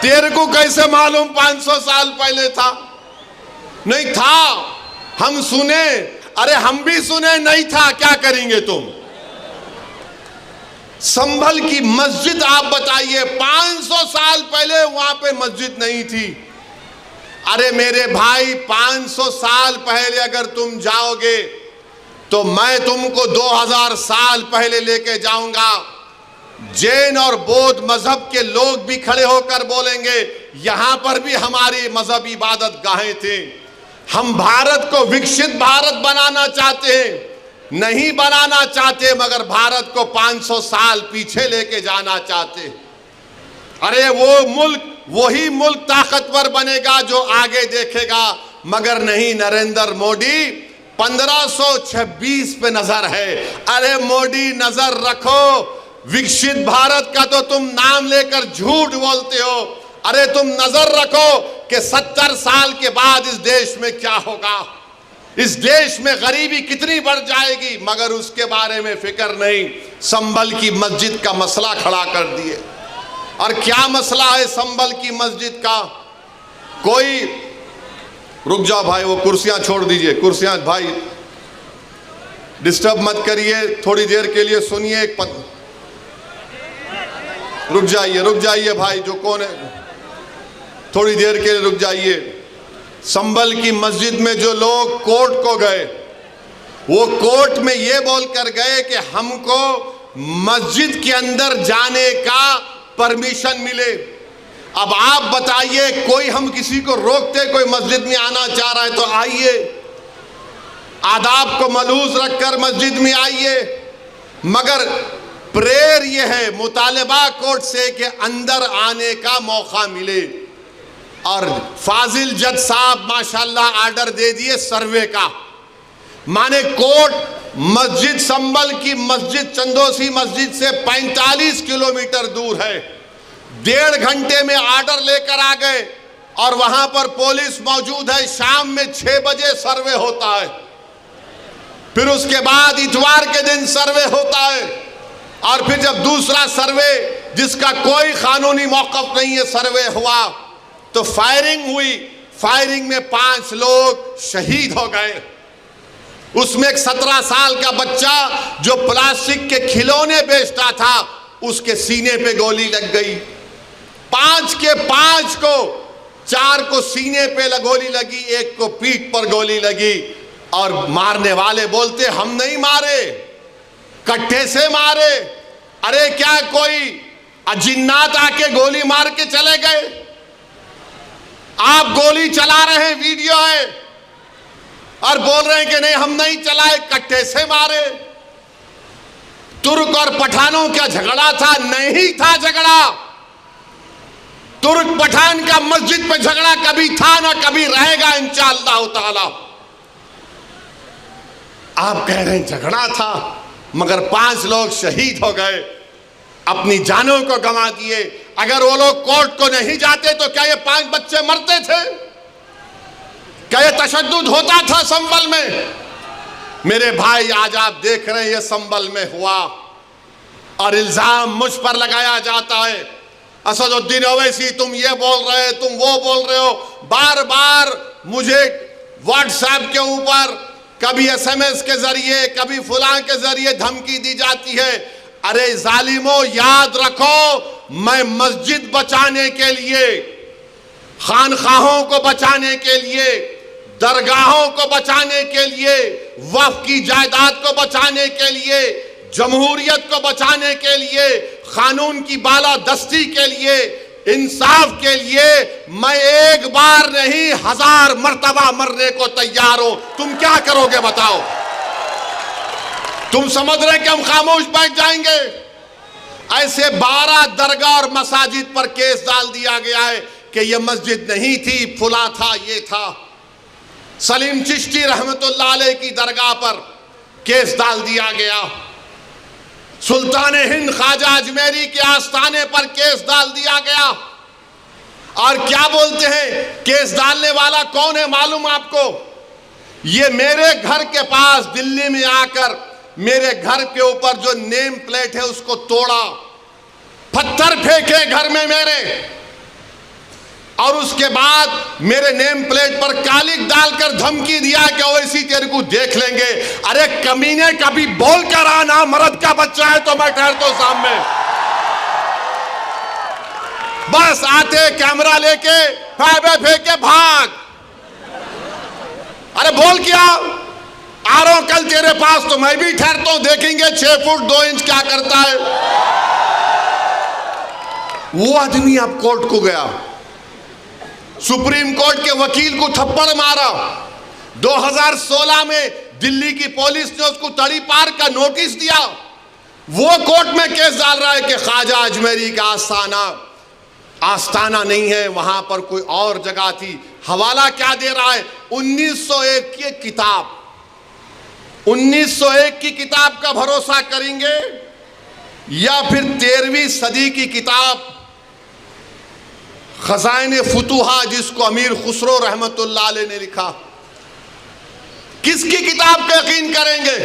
तेरे को कैसे मालूम 500 साल पहले था? नहीं था, हम सुने। अरे हम भी सुने नहीं था, क्या करेंगे तुम? संभल की मस्जिद आप बताइए, 500 साल पहले वहां पे मस्जिद नहीं थी। अरे मेरे भाई, 500 साल पहले अगर तुम जाओगे तो मैं तुमको 2000 साल पहले लेके जाऊंगा। जैन और बौद्ध मजहब के लोग भी खड़े होकर बोलेंगे यहां पर भी हमारी मजहबी इबादत गाहें थे। हम भारत को विकसित भारत बनाना चाहते हैं, नहीं बनाना चाहते, मगर भारत को 500 साल पीछे लेके जाना चाहते। अरे वो मुल्क, वही मुल्क ताकतवर बनेगा जो आगे देखेगा, मगर नहीं। नरेंद्र मोदी 1526 पे नजर है। अरे मोदी नजर रखो, विकसित भारत का तो तुम नाम लेकर झूठ बोलते हो। अरे तुम नजर रखो कि 70 साल के बाद इस देश में क्या होगा, इस देश में गरीबी कितनी बढ़ जाएगी, मगर उसके बारे में फिक्र नहीं। संभल की मस्जिद का मसला खड़ा कर दिए। और क्या मसला है संभल की मस्जिद का? कोई, रुक जाओ भाई, वो कुर्सियां छोड़ दीजिए, कुर्सियां भाई डिस्टर्ब मत करिए, थोड़ी देर के लिए सुनिए। रुक जाइए भाई, जो कौन है, थोड़ी देर के लिए रुक जाइए। संभल की मस्जिद में जो लोग कोर्ट को गए, वो कोर्ट में ये बोलकर गए कि हमको मस्जिद के अंदर जाने का परमिशन मिले। अब आप बताइए, कोई हम किसी को रोकते, कोई मस्जिद में आना चाह रहा है तो आइए, आदाब को मलूज रखकर मस्जिद में आइए। मगर प्रेयर ये है, मुतालिबा कोर्ट से कि अंदर आने का मौका मिले। और फाजिल जज साहब माशाल्लाह आर्डर दे दिए सर्वे का, माने कोर्ट मस्जिद, संभल की मस्जिद चंदोसी मस्जिद से 45 किलोमीटर दूर है। 1.5 घंटे में आर्डर लेकर आ गए और वहां पर पुलिस मौजूद है। शाम में 6 बजे सर्वे होता है, फिर उसके बाद इतवार के दिन सर्वे होता है, और फिर जब दूसरा सर्वे जिसका कोई कानूनी मौक़िफ़ नहीं है सर्वे हुआ तो फायरिंग हुई। फायरिंग में 5 लोग शहीद हो गए। उसमें एक 17 साल का बच्चा जो प्लास्टिक के खिलौने बेचता था, उसके सीने पे गोली लग गई। 5 के 5 को, 4 को सीने पे गोली लगी, 1 को पीठ पर गोली लगी। और मारने वाले बोलते हम नहीं मारे, कट्टे से मारे। अरे क्या कोई अजिन्नात आके गोली मार के चले गए? आप गोली चला रहे हैं, वीडियो है, और बोल रहे हैं कि नहीं हम नहीं चलाए, कट्टे से मारे। तुर्क और पठानों का झगड़ा था? नहीं था झगड़ा। तुर्क पठान का मस्जिद पे झगड़ा कभी था ना कभी रहेगा इंशाअल्लाह ताला। आप कह रहे हैं झगड़ा था, मगर 5 लोग शहीद हो गए, अपनी जानों को गंवा दिए। अगर वो लोग कोर्ट को नहीं जाते तो क्या ये 5 बच्चे मरते थे? क्या ये तशद्दुद होता था संभल में? मेरे भाई, आज आप देख रहे हैं ये संभल में हुआ, और इल्जाम मुझ पर लगाया जाता है। असदुद्दीन ओवैसी तुम ये बोल रहे हो, तुम वो बोल रहे हो। बार बार मुझे व्हाट्सएप के ऊपर, कभी SMS के जरिए, कभी फुलां के जरिए धमकी दी जाती है। अरे जालिमो, याद रखो, मैं मस्जिद बचाने के लिए, खानखाहों को बचाने के लिए, दरगाहों को बचाने के लिए, वक्फ की जायदाद को बचाने के लिए, जमहूरियत को बचाने के लिए, कानून की बालादस्ती के लिए, इंसाफ के लिए मैं एक बार नहीं 1000 मर्तबा मरने को तैयार हूं। तुम क्या करोगे बताओ? तुम समझ रहे कि हम खामोश बैठ जाएंगे? ऐसे 12 दरगाह और मसाजिद पर केस डाल दिया गया है कि यह मस्जिद नहीं थी, फुला था, ये था। सलीम चिश्ती रहमतुल्लाह अलैह की दरगाह पर केस डाल दिया गया। सुल्तान हिंद ख्वाजा अजमेरी के आस्थाने पर केस डाल दिया गया। और क्या बोलते हैं, केस डालने वाला कौन है मालूम आपको? ये मेरे घर के पास दिल्ली में आकर मेरे घर के ऊपर जो नेम प्लेट है उसको तोड़ा, पत्थर फेंके घर में मेरे, और उसके बाद मेरे नेम प्लेट पर कालिक डालकर धमकी दिया कि ओवैसी तेरे को देख लेंगे। अरे कमीने, कभी बोल कर आना, मर्द का बच्चा है तो मैं ठहरता हूं सामने। बस आते कैमरा लेके फाइबे फेंक के भाग। अरे बोल क्या, आ रहा हूं कल तेरे पास तो मैं भी ठहरता हूं, देखेंगे 6 फुट 2 इंच क्या करता है। वो आदमी अब कोर्ट को गया, सुप्रीम कोर्ट के वकील को थप्पड़ मारा। 2016 में दिल्ली की पुलिस ने उसको तड़ी पार का नोटिस दिया। वो कोर्ट में केस डाल रहा है कि ख्वाजा अजमेरी का आस्थाना नहीं है, वहां पर कोई और जगह थी। हवाला क्या दे रहा है? 1901 की किताब, 1901 की किताब का भरोसा करेंगे या फिर 13वीं सदी की किताब खजाइने फुतुहा, जिसको अमीर खुसरो रहमतुल्लाह अलैह ने लिखा? किसकी किताब का यकीन करेंगे?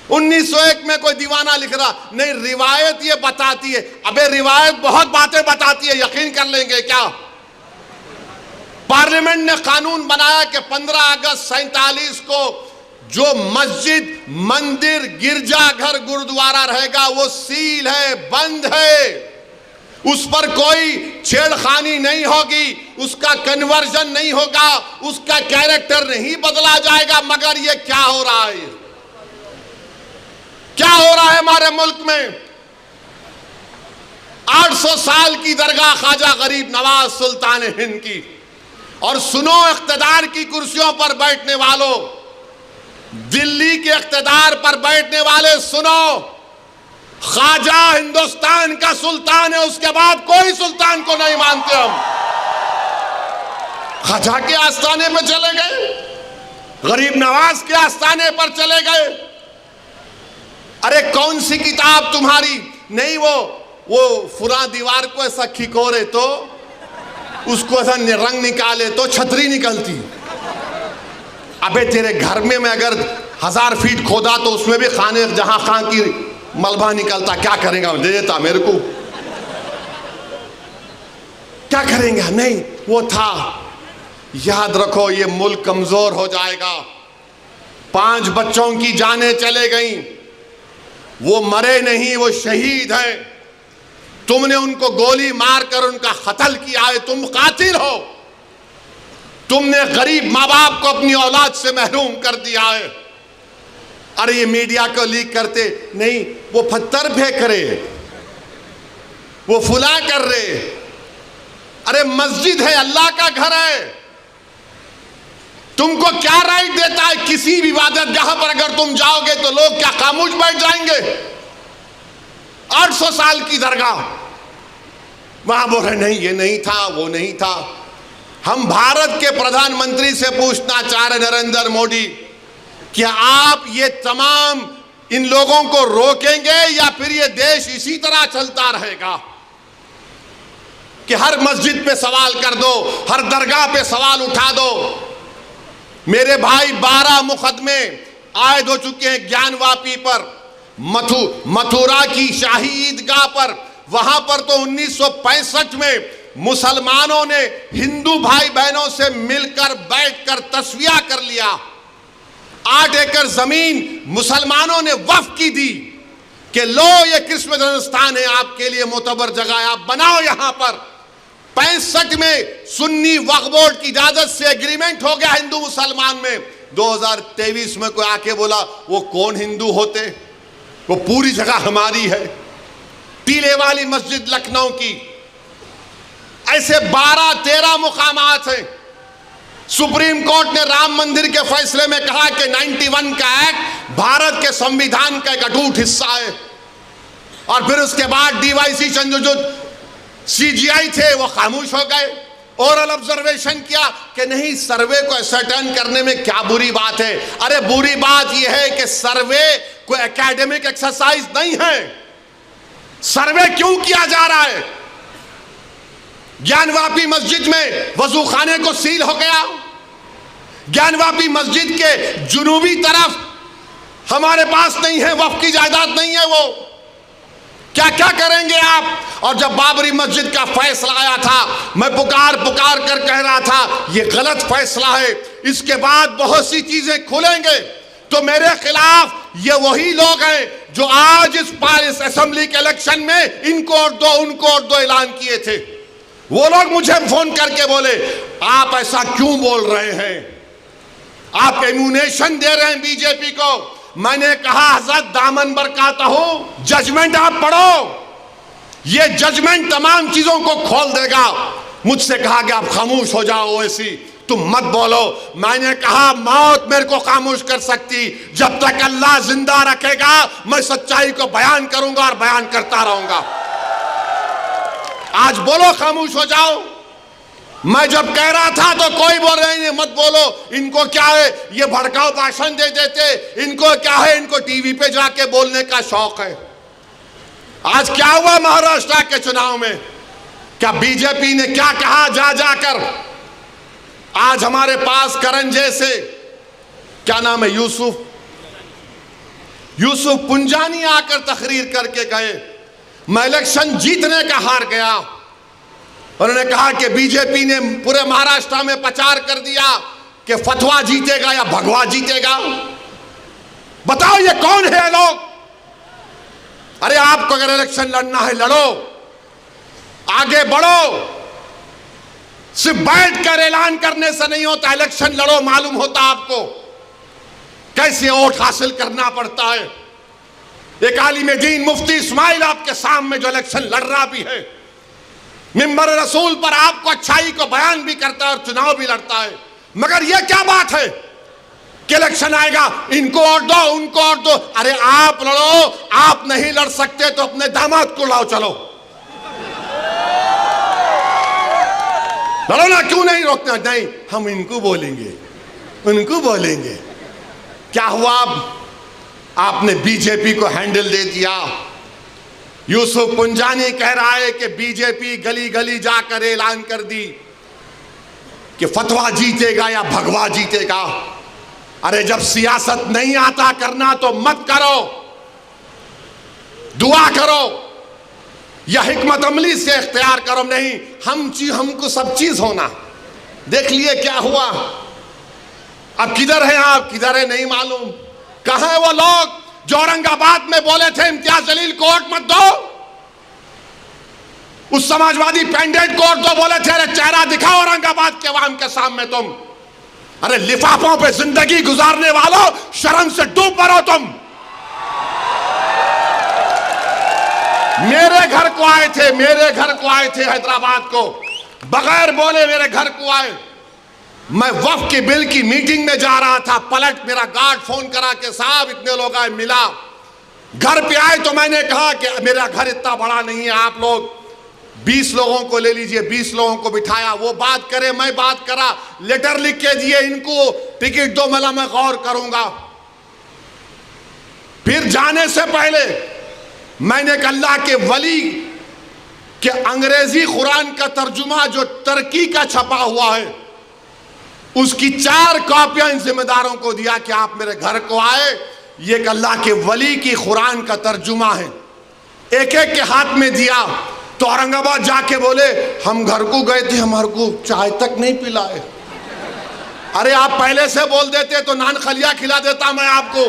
1901 में कोई दीवाना लिख रहा नहीं, रिवायत ये बताती है। अबे रिवायत बहुत बातें बताती है, यकीन कर लेंगे क्या? पार्लियामेंट ने कानून बनाया कि 15 अगस्त 47 को जो मस्जिद, मंदिर, गिरजाघर, गुरुद्वारा रहेगा वो सील है, बंद है, उस पर कोई छेड़खानी नहीं होगी, उसका कन्वर्जन नहीं होगा, उसका कैरेक्टर नहीं बदला जाएगा। मगर ये क्या हो रहा है? क्या हो रहा है हमारे मुल्क में? 800 साल की दरगाह ख्वाजा गरीब नवाज सुल्तान हिंद की। और सुनो इख्तिदार की कुर्सियों पर बैठने वालों, दिल्ली के इख्तिदार पर बैठने वाले, सुनो, ख्वाजा हिंदुस्तान का सुल्तान है, उसके बाद कोई सुल्तान को नहीं मानते हम। ख्वाजा के आस्थाने पर चले गए, गरीब नवाज के आस्थाने पर चले गए। अरे कौन सी किताब तुम्हारी? नहीं, वो फुला दीवार को ऐसा खिकोरे तो उसको ऐसा रंग निकाले तो छतरी निकलती। अबे तेरे घर में मैं अगर 1000 फीट खोदा तो उसमें भी खाने जहां खां की मलबा निकलता, क्या करेगा? दे देता मेरे को, क्या करेंगे? नहीं, वो था। याद रखो, ये मुल्क कमजोर हो जाएगा। 5 बच्चों की जानें चले गई, वो मरे नहीं, वो शहीद हैं। तुमने उनको गोली मारकर उनका कत्ल किया है, तुम कातिल हो। तुमने गरीब माँ बाप को अपनी औलाद से महरूम कर दिया है। अरे ये मीडिया को लीक करते नहीं, वो पत्थर फेंक रहे, वो फुला कर रहे। अरे मस्जिद है, अल्लाह का घर है, तुमको क्या राइट देता है? किसी भी इबादतगाह पर अगर तुम जाओगे तो लोग क्या खामोश बैठ जाएंगे? 800 साल की दरगाह, वहां बोल रहे नहीं, ये नहीं था, वो नहीं था। हम भारत के प्रधानमंत्री से पूछना चाह रहे, नरेंद्र मोदी, क्या आप ये तमाम इन लोगों को रोकेंगे या फिर ये देश इसी तरह चलता रहेगा कि हर मस्जिद पे सवाल कर दो, हर दरगाह पे सवाल उठा दो? मेरे भाई 12 मुकदमे आयद हो चुके हैं ज्ञानवापी पर, मथुरा की शाही ईदगाह पर। वहां पर तो 1965 में मुसलमानों ने हिंदू भाई बहनों से मिलकर बैठकर तस्वीया कर लिया। 8 एकड़ जमीन मुसलमानों ने वक्फ की दी कि लो ये कृष्ण जन्मस्थान है, आपके लिए मोतबर जगह है, आप बनाओ यहां पर। 65 में सुन्नी वक्फ बोर्ड की इजाजत से एग्रीमेंट हो गया हिंदू मुसलमान में। 2023 में कोई आके बोला वो कौन हिंदू होते, वो पूरी जगह हमारी है। टीले वाली मस्जिद लखनऊ की, ऐसे 12-13 मुकामात हैं। सुप्रीम कोर्ट ने राम मंदिर के फैसले में कहा कि 91 का एक्ट भारत के संविधान का एक अटूट हिस्सा है। और फिर उसके बाद डीवाईसी जो सीजीआई थे वो खामोश हो गए। ओरल ऑब्जर्वेशन किया कि नहीं, सर्वे को असर्टेन करने में क्या बुरी बात है? अरे बुरी बात यह है कि सर्वे कोई एकेडमिक एक्सरसाइज नहीं है। सर्वे क्यों किया जा रहा है? ज्ञानवापी मस्जिद में वजू खाने को सील हो गया। ज्ञानवापी मस्जिद के जुनूबी तरफ हमारे पास नहीं है, वक्फ की जायदाद नहीं है, वो क्या क्या करेंगे आप? और जब बाबरी मस्जिद का फैसला आया था, मैं पुकार कर कह रहा था ये गलत फैसला है, इसके बाद बहुत सी चीजें खुलेंगे। तो मेरे खिलाफ ये वही लोग हैं जो आज इस असेंबली के इलेक्शन में इनको और दो उनको और दो ऐलान किए थे। वो लोग मुझे फोन करके बोले आप ऐसा क्यों बोल रहे हैं, आप इम्यूनेशन दे रहे हैं बीजेपी को। मैंने कहा हजरत दामन बरकाता हो, जजमेंट आप पढ़ो, ये जजमेंट तमाम चीजों को खोल देगा। मुझसे कहा कि आप खामोश हो जाओ ओवैसी, तुम मत बोलो। मैंने कहा मौत मेरे को खामोश कर सकती, जब तक अल्लाह जिंदा रखेगा मैं सच्चाई को बयान करूंगा और बयान करता रहूंगा। आज बोलो खामोश हो जाओ। मैं जब कह रहा था तो कोई बोल रहे हैं मत बोलो, इनको क्या है, ये भड़काऊ भाषण दे देते, इनको क्या है, इनको टीवी पे जाके बोलने का शौक है। आज क्या हुआ महाराष्ट्र के चुनाव में, क्या बीजेपी ने क्या कहा जा जाकर? आज हमारे पास करण जैसे, क्या नाम है, यूसुफ पुंजानी आकर तकरीर करके गए, मैं इलेक्शन जीतने का हार गया। उन्होंने कहा कि बीजेपी ने पूरे महाराष्ट्र में प्रचार कर दिया कि फतवा जीतेगा या भगवा जीतेगा। बताओ ये कौन है लोग? अरे आपको अगर इलेक्शन लड़ना है लड़ो, आगे बढ़ो, सिर्फ बैठ कर ऐलान करने से नहीं होता, इलेक्शन लड़ो, मालूम होता आपको कैसे वोट हासिल करना पड़ता है। एक आलिम दीन मुफ्ती इस्माइल आपके सामने जो इलेक्शन लड़ रहा भी है, मिंबर रसूल पर आपको अच्छाई को बयान भी करता है और चुनाव भी लड़ता है, मगर यह क्या बात है कि इलेक्शन आएगा इनको वोट दो उनको वोट दो। अरे आप लड़ो, आप नहीं लड़ सकते तो अपने दामाद को लाओ, चलो लड़ो ना, क्यों नहीं रोकना? नहीं, हम इनको बोलेंगे उनको बोलेंगे। क्या हुआ? आपने बीजेपी को हैंडल दे दिया। यूसुफ पुंजानी कह रहा है कि बीजेपी गली गली जाकर ऐलान कर दी कि फतवा जीतेगा या भगवा जीतेगा। अरे जब सियासत नहीं आता करना तो मत करो, दुआ करो या हिकमत अमली से इख्तियार करो। नहीं, हमको सब चीज होना। देख लिए क्या हुआ। अब किधर है आप, किधर है नहीं मालूम। कहां है वो लोग जो औरंगाबाद में बोले थे इम्तियाज जलील को वोट मत दो, उस समाजवादी पैंडेट को वोट दो, बोले थे अरे चेहरा दिखाओ औरंगाबाद के अवाम के सामने तुम। अरे लिफाफों पे जिंदगी गुजारने वालों, शर्म से डूब मरो तुम। मेरे घर को आए थे, मेरे घर को आए थे हैदराबाद को, बगैर बोले मेरे घर को आए। मैं वक्फ के बिल की मीटिंग में जा रहा था, पलट मेरा गार्ड फोन करा के साहब इतने लोग आए, मिला। घर पे आए तो मैंने कहा कि मेरा घर इतना बड़ा नहीं है, आप लोग 20 लोगों को ले लीजिए। 20 लोगों को बिठाया, वो बात करे, मैं बात करा, लेटर लिख के दिए, इनको टिकट दो, मला मैं गौर करूंगा। फिर जाने से पहले मैंने एक अल्लाह के वली के अंग्रेजी कुरान का तर्जुमा जो तुर्की का छपा हुआ है, उसकी 4 कॉपियां इन जिम्मेदारों को दिया कि आप मेरे घर को आए, ये एक अल्लाह के वली की कुरान का तर्जुमा है। एक एक के हाथ में दिया तो औरंगाबाद जाके बोले हम घर को गए थे, हमारे को चाय तक नहीं पिलाए। अरे आप पहले से बोल देते तो नान खलिया खिला देता मैं आपको।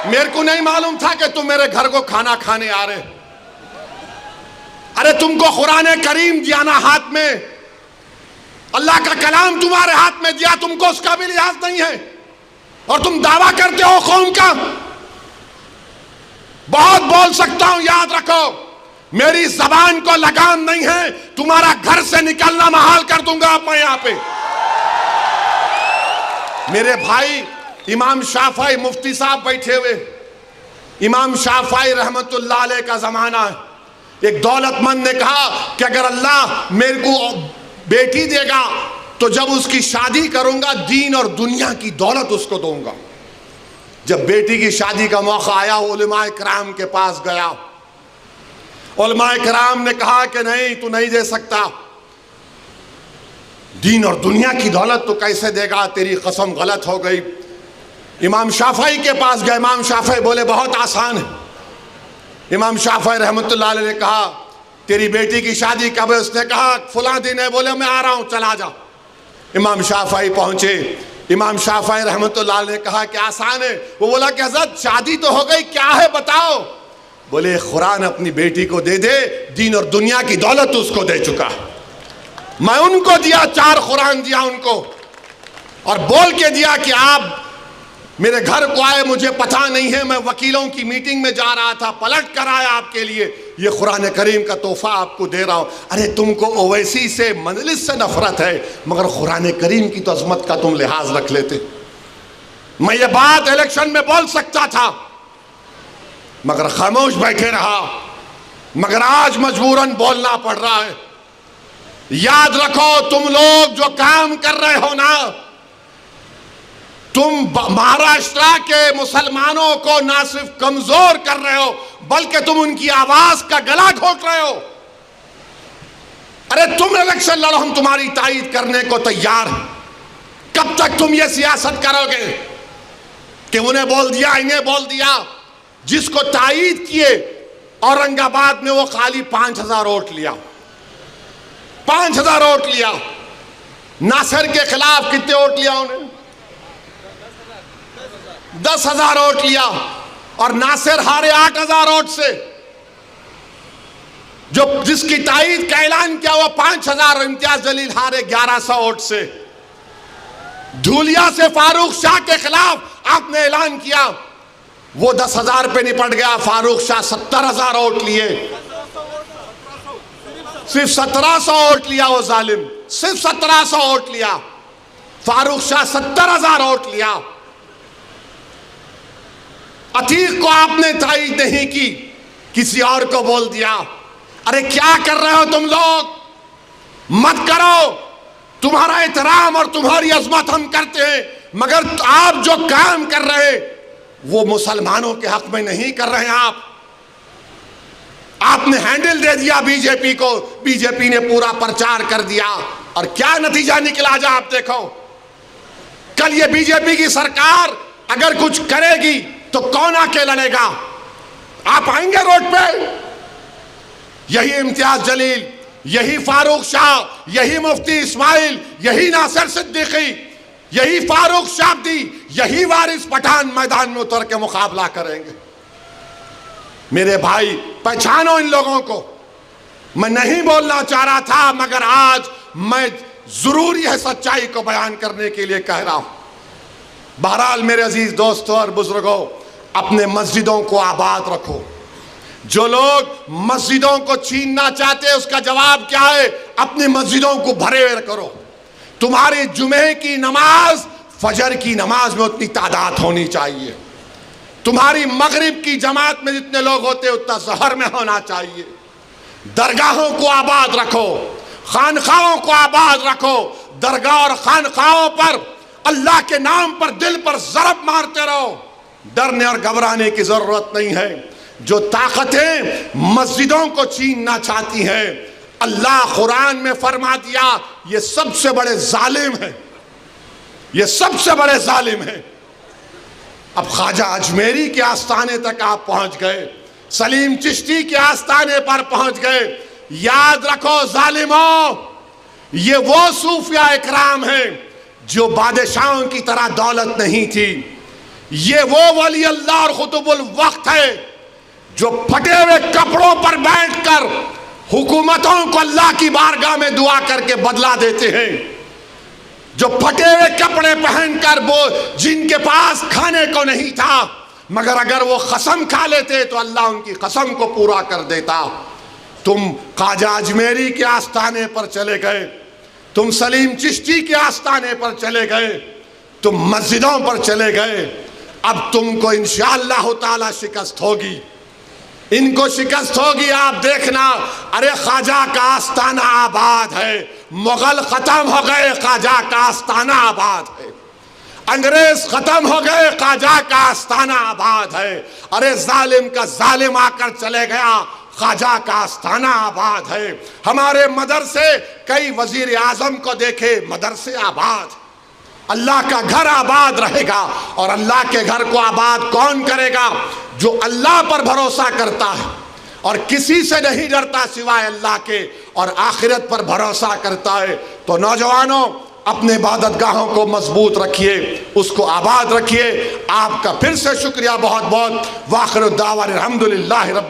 मेरे को नहीं मालूम था कि तुम मेरे घर को खाना खाने आ रहे। अरे तुमको कुरान करीम दिया ना हाथ में, अल्लाह का कलाम तुम्हारे हाथ में दिया, तुमको उसका भी लिहाज नहीं है और तुम दावा करते हो कौम का। बहुत बोल सकता हूं, याद रखो मेरी जबान को लगाम नहीं है, तुम्हारा घर से निकलना महाल कर दूंगा अब मैं यहां पे। मेरे भाई इमाम शाफई मुफ्ती साहब बैठे हुए, इमाम शाफई रहमतुल्लाह अलैह का जमाना है। एक दौलतमंद ने कहा कि अगर अल्लाह मेरे को बेटी देगा तो जब उसकी शादी करूंगा दीन और दुनिया की दौलत उसको दूंगा। जब बेटी की शादी का मौका आया, उलमाए किराम के पास गया, उलमाए किराम ने कहा कि नहीं तू नहीं दे सकता, दीन और दुनिया की दौलत तो कैसे देगा, तेरी कसम गलत हो गई। इमाम शाफई के पास गए, इमाम शाफई बोले बहुत आसान है। इमाम शाफई रहमतुल्लाह अलैह ने कहा तेरी बेटी की शादी कब है? उसने कहा फलां दिन है। बोले मैं आ रहा हूं, चला जा। इमाम शाफई पहुंचे, इमाम शाफई रहमतुल्लाह अलैह ने कहा कि आसान है। वो बोला कि हज़रत शादी तो हो गई, क्या है बताओ। बोले कुरान अपनी बेटी को दे दे, दीन और दुनिया की दौलत उसको दे चुका। मैं उनको दिया, 4 कुरान दिया उनको और बोल के दिया कि आप मेरे घर को आए, मुझे पता नहीं है, मैं वकीलों की मीटिंग में जा रहा था, पलट कर आया आपके लिए। ये कुरान करीम का तोहफा आपको दे रहा हूँ। अरे तुमको ओवैसी से मजलिस से नफरत है, मगर कुरान करीम की तो अजमत का तुम लिहाज रख लेते। मैं ये बात इलेक्शन में बोल सकता था मगर खामोश बैठे रहा, मगर आज मजबूरन बोलना पड़ रहा है। याद रखो, तुम लोग जो काम कर रहे हो ना, तुम महाराष्ट्र के मुसलमानों को ना सिर्फ कमजोर कर रहे हो बल्कि तुम उनकी आवाज का गला घोट रहे हो। अरे तुम इलेक्शन लड़ो, हम तुम्हारी तायीद करने को तैयार हैं। कब तक तुम ये सियासत करोगे कि उन्हें बोल दिया इन्हें बोल दिया? जिसको तायीद किए औरंगाबाद में वो खाली 5000 वोट लिया, 5000 वोट लिया। नासिर के खिलाफ कितने वोट लिया उन्हें? 10,000 वोट लिया। और नासिर हारे 8,000 वोट से। जो जिसकी तायीद का ऐलान किया वो 5,000, इम्तियाज जलील हारे 1100 वोट से। धूलिया से फारूक शाह के खिलाफ आपने ऐलान किया, वो 10,000 पे निपट गया। फारूक शाह 70,000 वोट लिए, सिर्फ 1700 वोट लिया वो जालिम, सिर्फ 1700 वोट लिया। फारूक शाह 70,000 वोट लिया। अतीक को आपने तायीद नहीं की, किसी और को बोल दिया। अरे क्या कर रहे हो तुम लोग? मत करो। तुम्हारा एहतराम और तुम्हारी अजमत हम करते हैं, मगर आप जो काम कर रहे हैं वो मुसलमानों के हक में नहीं कर रहे हैं। आपने हैंडल दे दिया बीजेपी को, बीजेपी ने पूरा प्रचार कर दिया और क्या नतीजा निकला जा आप देखो। कल ये बीजेपी की सरकार अगर कुछ करेगी तो कौन आके लड़ेगा? आप आएंगे रोड पे? यही इम्तियाज जलील, यही फारूक शाह, यही मुफ्ती इस्माइल, यही नासिर सिद्दीकी, यही फारूक शाब्दी, यही वारिस पठान मैदान में उतर के मुकाबला करेंगे। मेरे भाई पहचानो इन लोगों को। मैं नहीं बोलना चाह रहा था मगर आज मैं जरूरी है सच्चाई को बयान करने के लिए कह रहा हूं। बहरहाल मेरे अजीज दोस्तों और बुजुर्गों, अपने मस्जिदों को आबाद रखो। जो लोग मस्जिदों को छीनना चाहते हैं उसका जवाब क्या है? अपनी मस्जिदों को भरे हुए करो। तुम्हारी जुमे की नमाज फजर की नमाज में उतनी तादाद होनी चाहिए। तुम्हारी मगरिब की जमात में जितने लोग होते उतना सहर में होना चाहिए। दरगाहों को आबाद रखो, खानखाओं को आबाद रखो। दरगाह और खानखाओं पर अल्लाह के नाम पर दिल पर ज़रब मारते रहो। डरने और घबराने की जरूरत नहीं है। जो ताकतें मस्जिदों को छीनना चाहती हैं, अल्लाह कुरान में फरमा दिया ये सबसे बड़े जालिम हैं, ये सबसे बड़े जालिम हैं। अब ख्वाजा अजमेरी के आस्थाने तक आप पहुंच गए, सलीम चिश्ती के आस्थाने पर पहुंच गए। याद रखो जालिमों, ये वो सूफिया इकराम हैं जो बादशाहों की तरह दौलत नहीं थी। ये वो वली अल्लाह और खुतुबुल वक्त है जो फटे हुए कपड़ों पर बैठकर हुकूमतों को अल्लाह की बारगाह में दुआ करके बदला देते हैं। जो फटे हुए कपड़े पहनकर वो जिनके पास खाने को नहीं था, मगर अगर वो कसम खा लेते तो अल्लाह उनकी कसम को पूरा कर देता। तुम ख्वाजा अजमेरी के आस्थाने पर चले गए, तुम सलीम चिश्ती के आस्थाने पर चले गए, तुम मस्जिदों पर चले गए। अब तुमको इंशाअल्लाह ताला शिकस्त होगी, इनको शिकस्त होगी। आप देखना, अरे ख्वाजा का आस्थाना आबाद है। मुगल खत्म हो गए, ख्वाजा का आस्थाना आबाद है। अंग्रेज खत्म हो गए, ख्वाजा का आस्थाना आबाद है। अरे जालिम का जालिम आकर चले गया, ख्वाजा का आस्थाना आबाद है। हमारे मदरसे, कई वजीर आजम को देखे, मदरसे आबाद। अल्लाह का घर आबाद रहेगा। और अल्लाह के घर को आबाद कौन करेगा? जो अल्लाह पर भरोसा करता है और किसी से नहीं डरता सिवाय अल्लाह के, और आखिरत पर भरोसा करता है। तो नौजवानों, अपने इबादतगाहों को मजबूत रखिए, उसको आबाद रखिए। आपका फिर से शुक्रिया बहुत बहुत। वाखिर दावा अल्हम्दुलिल्लाहि रब्बिल